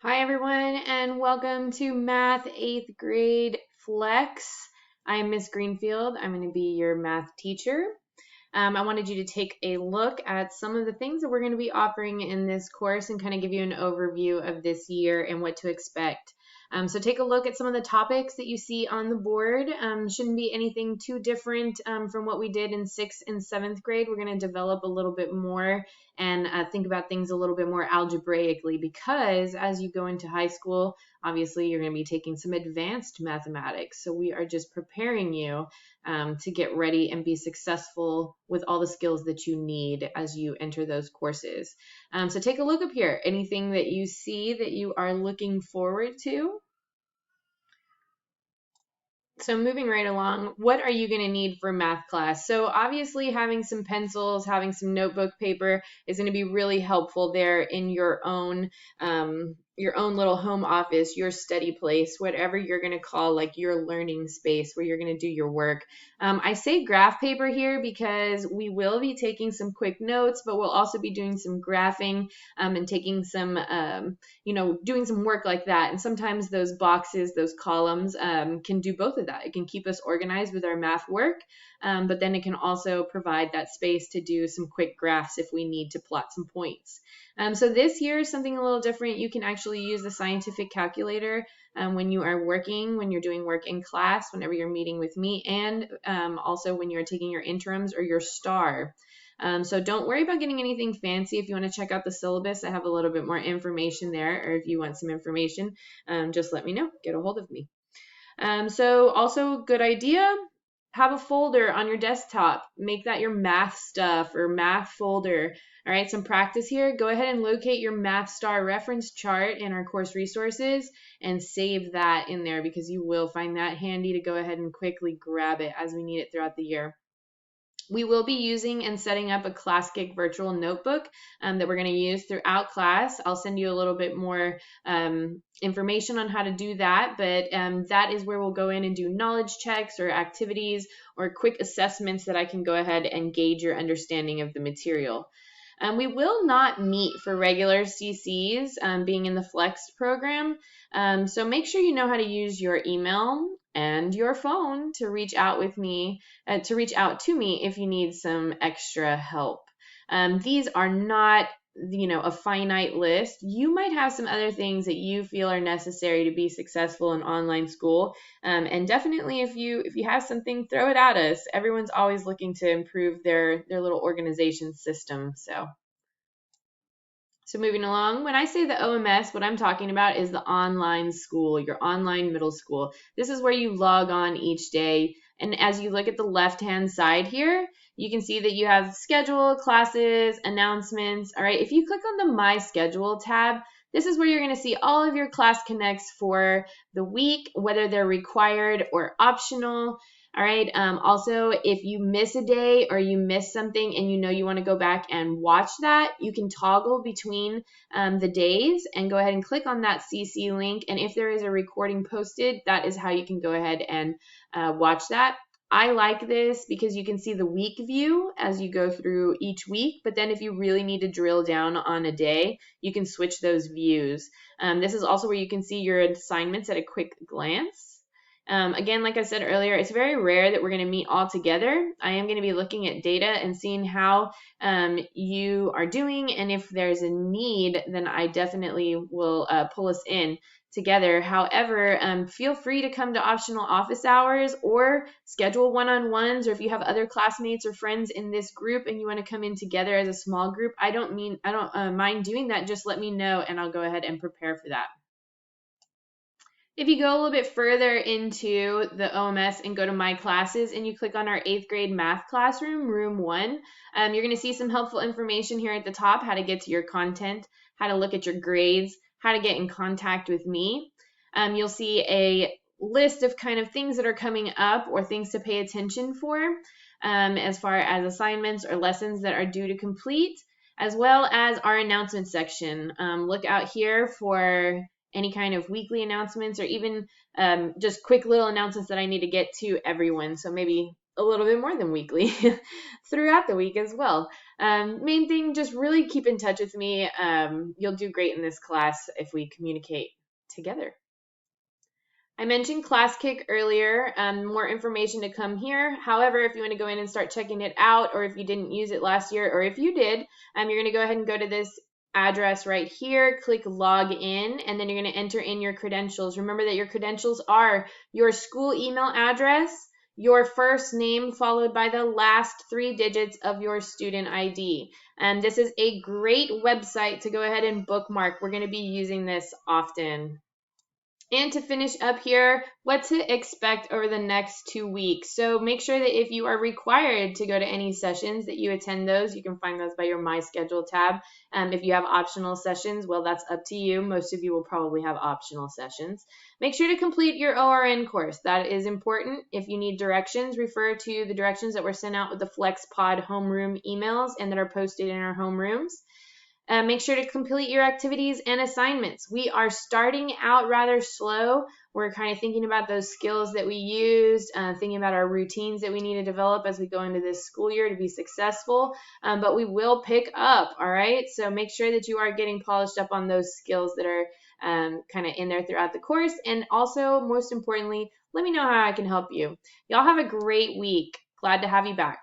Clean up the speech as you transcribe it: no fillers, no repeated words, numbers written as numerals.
Hi, everyone, and welcome to Math 8th Grade Flex. I'm Miss Greenfield. I'm going to be your math teacher. I wanted you to take a look at some of the things that we're going to be offering in this course and kind of give you an overview of this year and what to expect. So take a look at some of the topics that you see on the board. Shouldn't be anything too different from what we did in 6th and 7th grade. We're going to develop a little bit more and think about things a little bit more algebraically, because as you go into high school, obviously you're going to be taking some advanced mathematics. So we are just preparing you to get ready and be successful with all the skills that you need as you enter those courses. So take a look up here. Anything that you see that you are looking forward to? So moving right along, what are you going to need for math class? So obviously having some pencils, having some notebook paper is going to be really helpful there in your own little home office, your study place, whatever you're going to call like your learning space where you're going to do your work. I say graph paper here because we will be taking some quick notes, but we'll also be doing some graphing and taking some doing some work like that. And sometimes those boxes, those columns can do both of that. It can keep us organized with our math work, but then it can also provide that space to do some quick graphs if we need to plot some points. So this year is something a little different. You can actually use the scientific calculator when you are working, when you're doing work in class, whenever you're meeting with me, and also when you're taking your interims or your STAR. So don't worry about getting anything fancy. If you want to check out the syllabus, I have a little bit more information there, or if you want some information, just let me know. Get a hold of me. So also good idea, have a folder on your desktop. Make that your math stuff or math folder. All right, some practice here. Go ahead and locate your Math Star reference chart in our course resources and save that in there, because you will find that handy to go ahead and quickly grab it as we need it throughout the year. We will be using and setting up a Classkick virtual notebook that we're going to use throughout class. I'll send you a little bit more information on how to do that, but that is where we'll go in and do knowledge checks or activities or quick assessments that I can go ahead and gauge your understanding of the material. We will not meet for regular CCs being in the Flex program, so make sure you know how to use your email and your phone to reach out with me, to reach out to me if you need some extra help. These are not, a finite list. You might have some other things that you feel are necessary to be successful in online school, and definitely if you have something, throw it at us. Everyone's always looking to improve their little organization system. So moving along, when I say the OMS, what I'm talking about is the online school, your online middle school. This is where you log on each day. And as you look at the left-hand side here, you can see that you have schedule, classes, announcements. All right, if you click on the My Schedule tab, this is where you're going to see all of your class connects for the week, whether they're required or optional. All right. Also, if you miss a day or you miss something and you want to go back and watch that, you can toggle between the days and go ahead and click on that CC link. And if there is a recording posted, that is how you can go ahead and watch that. I like this because you can see the week view as you go through each week, but then if you really need to drill down on a day, you can switch those views. This is also where you can see your assignments at a quick glance. Again, like I said earlier, it's very rare that we're going to meet all together. I am going to be looking at data and seeing how you are doing, and if there's a need, then I definitely will pull us in together. However, feel free to come to optional office hours or schedule one-on-ones, or if you have other classmates or friends in this group and you want to come in together as a small group, I don't mind doing that. Just let me know and I'll go ahead and prepare for that. If you go a little bit further into the OMS and go to My Classes and you click on our 8th grade math classroom, room 1, you're going to see some helpful information here at the top, how to get to your content, how to look at your grades, how to get in contact with me. You'll see a list of kind of things that are coming up or things to pay attention for as far as assignments or lessons that are due to complete, as well as our announcement section. Look out here for any kind of weekly announcements or even just quick little announcements that I need to get to everyone. So maybe a little bit more than weekly throughout the week as well. Main thing, just really keep in touch with me. You'll do great in this class if we communicate together. I mentioned ClassKick earlier, more information to come here. However, if you want to go in and start checking it out, or if you didn't use it last year, or if you did, you're going to go ahead and go to this address right here, click log in, and then you're going to enter in your credentials. Remember that your credentials are your school email address, your first name followed by the last 3 digits of your student ID. And this is a great website to go ahead and bookmark. We're going to be using this often. And to finish up here, what to expect over the next 2 weeks. So make sure that if you are required to go to any sessions that you attend those. You can find those by your My Schedule tab. If you have optional sessions, well, that's up to you. Most of you will probably have optional sessions. Make sure to complete your ORN course. That is important. If you need directions, refer to the directions that were sent out with the FlexPod homeroom emails and that are posted in our homerooms. Make sure to complete your activities and assignments. We are starting out rather slow. We're kind of thinking about those skills that we used, thinking about our routines that we need to develop as we go into this school year to be successful, but we will pick up, all right? So make sure that you are getting polished up on those skills that are kind of in there throughout the course. And also, most importantly, let me know how I can help you. Y'all have a great week. Glad to have you back.